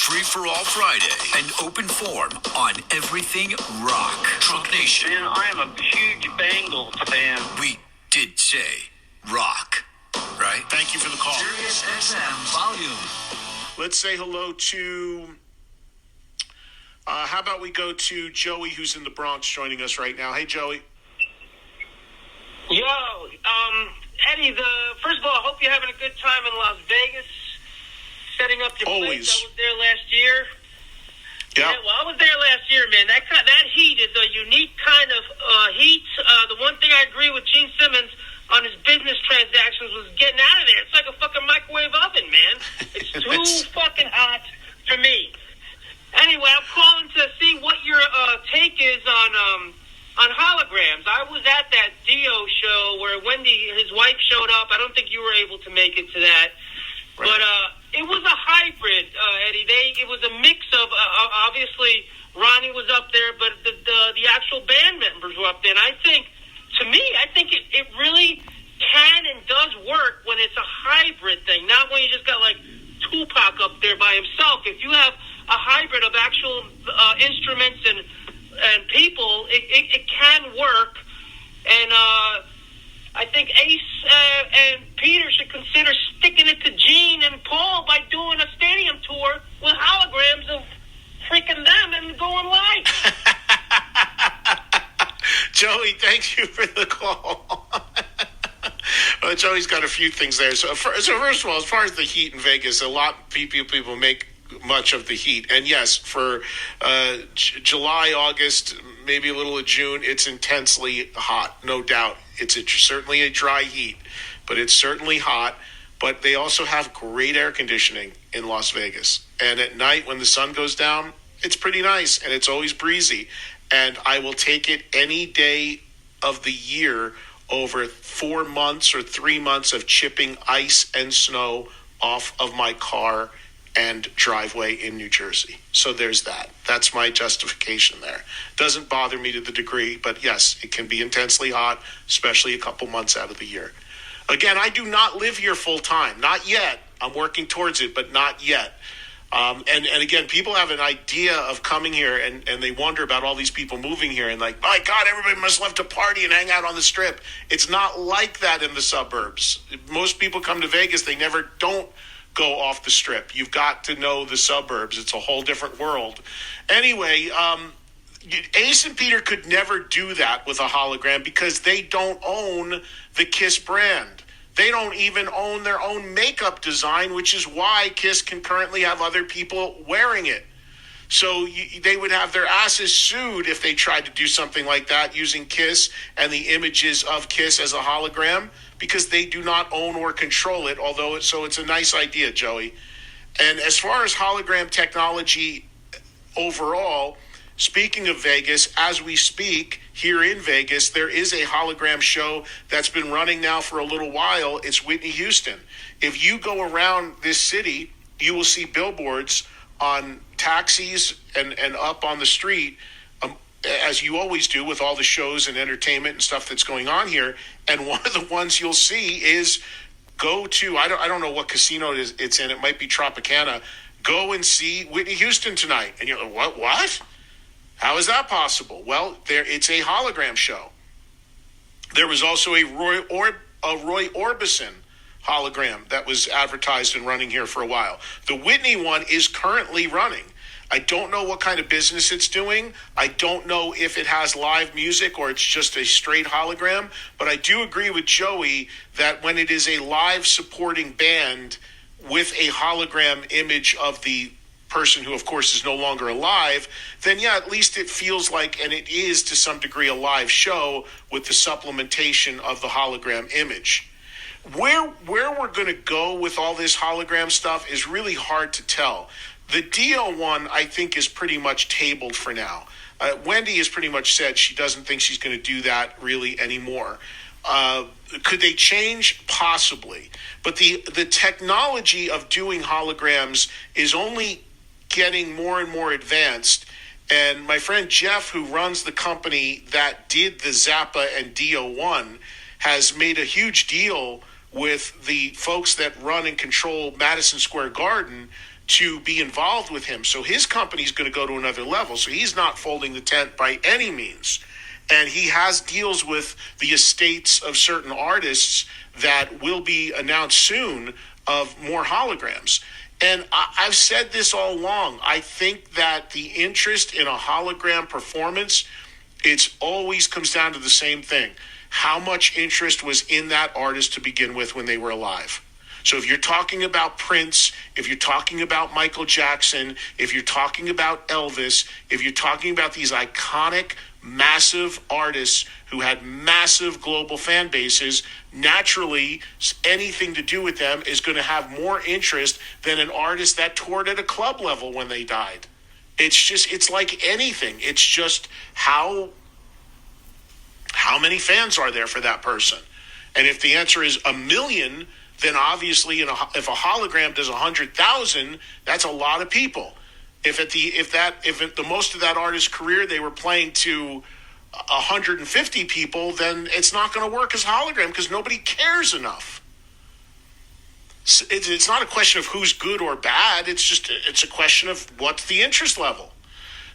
Free for All Friday, an open forum on everything rock. Trunk Nation. Man, I am a huge Bengals fan. We did say rock, right? Thank you for the call. Sirius XM volume. Let's say hello to, how about we go to Joey, who's in the Bronx, joining us right now. Hey, Joey. Yo, Eddie, first of all, I hope you're having a good time in Las Vegas, setting up your Always. place. I was there last year. Yep. Yeah, well, I was there last year, man. That heat is a unique kind of heat. The one thing I agree with Gene Simmons on his business transactions was getting out of there. It's like a fucking microwave oven, man. It's too fucking hot for me. Anyway, I'm calling to see what your take is on holograms. I was at that DIO show where Wendy, his wife, showed up. I don't think you were able to make it to that. Right. But it was a hybrid, Eddie. It was a mix of, obviously, Ronnie was up there, but the actual band members were up there. And I think, to me, it really can and does work when it's a hybrid thing, not when you just got, like, Tupac up there by himself. If you have a hybrid of actual instruments and people, it can work. And I think Ace and Peter should consider sticking it to Gene and Paul by doing a stadium tour with holograms of freaking them and going live. Joey, thank you for the call. Well, Joey's got a few things there. So first of all, as far as the heat in Vegas, a lot of people make much of the heat. And yes, for July, August, maybe a little of June, it's intensely hot, no doubt. It's certainly a dry heat, but it's certainly hot. But they also have great air conditioning in Las Vegas. And at night when the sun goes down, it's pretty nice, and it's always breezy. And I will take it any day of the year over 4 months or 3 months of chipping ice and snow off of my car and driveway in New Jersey. So there's that. That's my justification there. Doesn't bother me to the degree, but yes, it can be intensely hot, especially a couple months out of the year. Again, I do not live here full time. Not yet. I'm working towards it, but not yet. And again, people have an idea of coming here and they wonder about all these people moving here and like, my God, everybody must love to party and hang out on the strip. It's not like that in the suburbs. Most people come to Vegas, they never don't go off the strip. You've got to know the suburbs. It's a whole different world. Anyway, Ace and Peter could never do that with a hologram because they don't own the Kiss brand. They don't even own their own makeup design, which is why Kiss can currently have other people wearing it. So they would have their asses sued if they tried to do something like that using Kiss and the images of Kiss as a hologram, because they do not own or control it, so it's a nice idea, Joey. And as far as hologram technology overall, speaking of Vegas, as we speak, here in Vegas, there is a hologram show that's been running now for a little while. It's Whitney Houston. If you go around this city, you will see billboards on taxis and up on the street, as you always do with all the shows and entertainment and stuff that's going on here. And one of the ones you'll see is go to, I don't know what casino it's in. It might be Tropicana. Go and see Whitney Houston tonight. And you're like, what? How is that possible? Well, it's a hologram show. There was also a Roy Orbison hologram that was advertised and running here for a while. The Whitney one is currently running. I don't know what kind of business it's doing. I don't know if it has live music or it's just a straight hologram. But I do agree with Joey that when it is a live supporting band with a hologram image of the person who, of course, is no longer alive, then yeah, at least it feels like, and it is to some degree, a live show with the supplementation of the hologram image. Where we're going to go with all this hologram stuff is really hard to tell. The DIO one, I think, is pretty much tabled for now. Wendy has pretty much said she doesn't think she's going to do that really anymore. Could they change? Possibly. But the technology of doing holograms is only getting more and more advanced. And my friend Jeff, who runs the company that did the Zappa and DIO one, has made a huge deal with the folks that run and control Madison Square Garden to be involved with him. So his company's going to go to another level. So he's not folding the tent by any means. And he has deals with the estates of certain artists that will be announced soon of more holograms. And I've said this all along. I think that the interest in a hologram performance, it's always comes down to the same thing. How much interest was in that artist to begin with when they were alive? So if you're talking about Prince, if you're talking about Michael Jackson, if you're talking about Elvis, if you're talking about these iconic, massive artists who had massive global fan bases, naturally anything to do with them is going to have more interest than an artist that toured at a club level when they died. It's like anything. It's just how many fans are there for that person. And if the answer is 1 million, then obviously if a hologram does 100,000, that's a lot of people. If at the most of that artist's career they were playing to 150 people, then it's not going to work as a hologram because nobody cares enough. It's not a question of who's good or bad. It's a question of what's the interest level.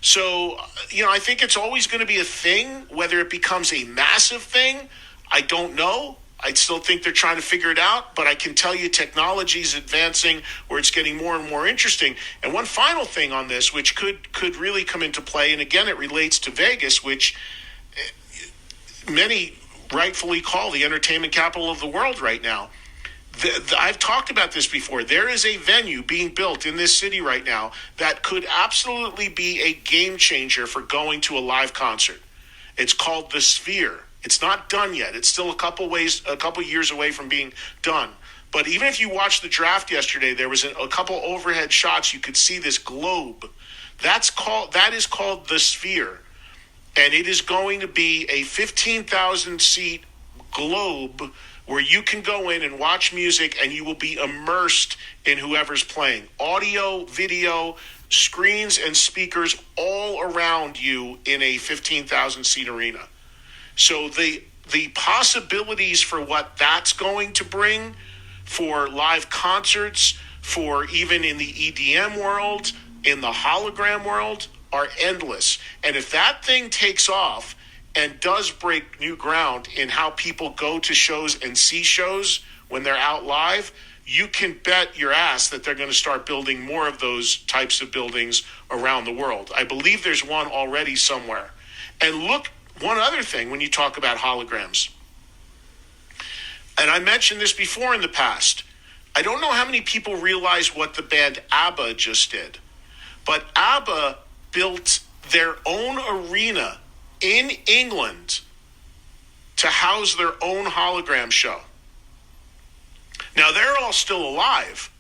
So, I think it's always going to be a thing. Whether it becomes a massive thing, I don't know. I still think they're trying to figure it out, but I can tell you technology is advancing where it's getting more and more interesting. And one final thing on this, which could really come into play, and again, it relates to Vegas, which many rightfully call the entertainment capital of the world right now. I've talked about this before. There is a venue being built in this city right now that could absolutely be a game changer for going to a live concert. It's called the Sphere. It's not done yet. It's still a couple years away from being done. But even if you watched the draft yesterday, there was a couple overhead shots. You could see this globe. That is called the Sphere. And it is going to be a 15,000 seat globe where you can go in and watch music and you will be immersed in whoever's playing. Audio, video, screens, and speakers all around you in a 15,000 seat arena. So the possibilities for what that's going to bring for live concerts, for even in the EDM world, in the hologram world, are endless. And if that thing takes off and does break new ground in how people go to shows and see shows when they're out live, you can bet your ass that they're going to start building more of those types of buildings around the world. I believe there's one already somewhere. And look, one other thing when you talk about holograms, and I mentioned this before in the past, I don't know how many people realize what the band ABBA just did, but ABBA built their own arena in England to house their own hologram show. Now, they're all still alive,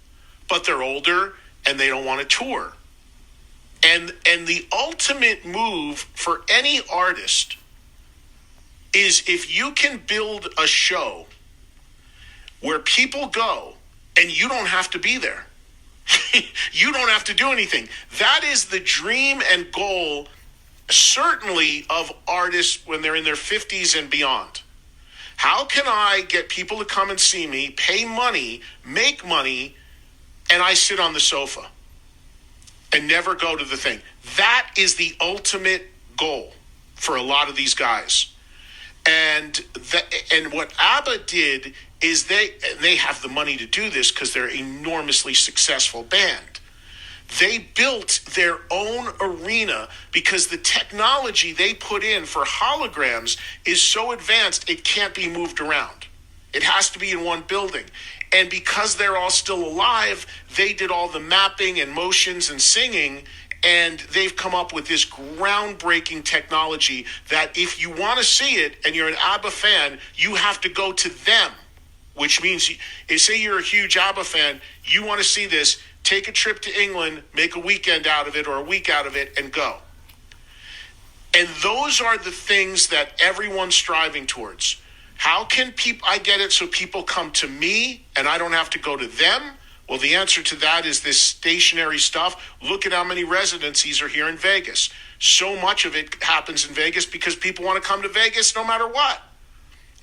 but they're older and they don't want to tour. And the ultimate move for any artist is if you can build a show where people go and you don't have to be there. You don't have to do anything. That is the dream and goal, certainly, of artists when they're in their 50s and beyond. How can I get people to come and see me, pay money, make money, and I sit on the sofa and never go to the thing? That is the ultimate goal for a lot of these guys. And what ABBA did is they have the money to do this because they're an enormously successful band. They built their own arena because the technology they put in for holograms is so advanced it can't be moved around. It has to be in one building. And because they're all still alive, they did all the mapping and motions and singing, and they've come up with this groundbreaking technology that if you want to see it and you're an ABBA fan, you have to go to them, which means, say you're a huge ABBA fan, you want to see this, take a trip to England, make a weekend out of it or a week out of it, and go. And those are the things that everyone's striving towards. How can I get it so people come to me and I don't have to go to them? Well, the answer to that is this stationary stuff. Look at how many residencies are here in Vegas. So much of it happens in Vegas because people want to come to Vegas no matter what.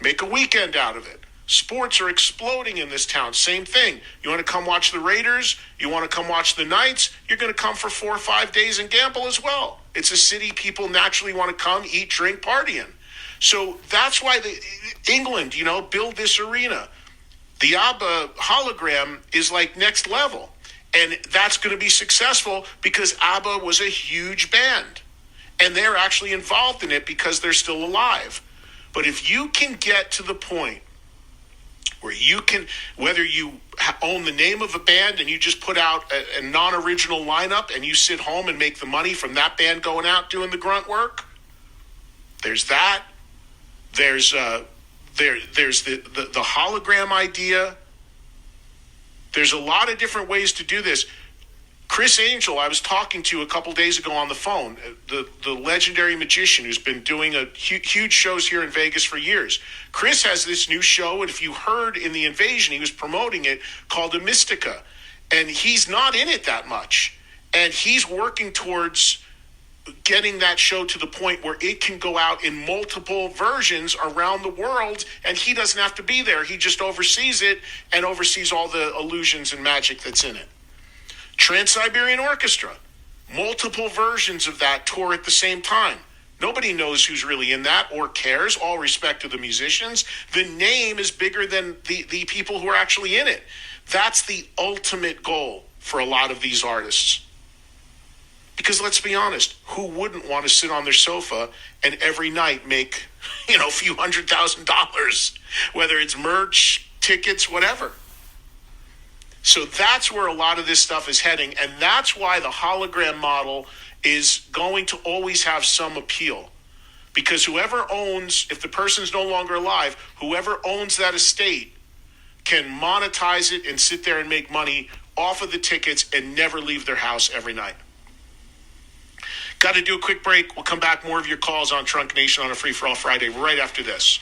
Make a weekend out of it. Sports are exploding in this town. Same thing. You want to come watch the Raiders? You want to come watch the Knights? You're going to come for 4 or 5 days and gamble as well. It's a city people naturally want to come, eat, drink, party in. So that's why England, build this arena. The ABBA hologram is like next level. And that's going to be successful because ABBA was a huge band. And they're actually involved in it because they're still alive. But if you can get to the point where you can, whether you own the name of a band and you just put out a non-original lineup and you sit home and make the money from that band going out doing the grunt work, there's that. There's the hologram idea. There's a lot of different ways to do this. Chris Angel, I was talking to a couple days ago on the phone, the legendary magician who's been doing huge shows here in Vegas for years. Chris has this new show, and if you heard in The Invasion, he was promoting it, called A Mystica. And he's not in it that much. And he's working towards getting that show to the point where it can go out in multiple versions around the world, and he doesn't have to be there. He just oversees it and oversees all the illusions and magic that's in it. Trans-Siberian Orchestra, multiple versions of that tour at the same time. Nobody knows who's really in that or cares. All respect to the musicians. The name is bigger than the people who are actually in it. That's the ultimate goal for a lot of these artists. Because let's be honest, who wouldn't want to sit on their sofa and every night make, a few $100,000, whether it's merch, tickets, whatever. So that's where a lot of this stuff is heading, and that's why the hologram model is going to always have some appeal. Because whoever owns, if the person's no longer alive, whoever owns that estate can monetize it and sit there and make money off of the tickets and never leave their house every night. Got to do a quick break. We'll come back, more of your calls on Trunk Nation on a Free For All Friday right after this.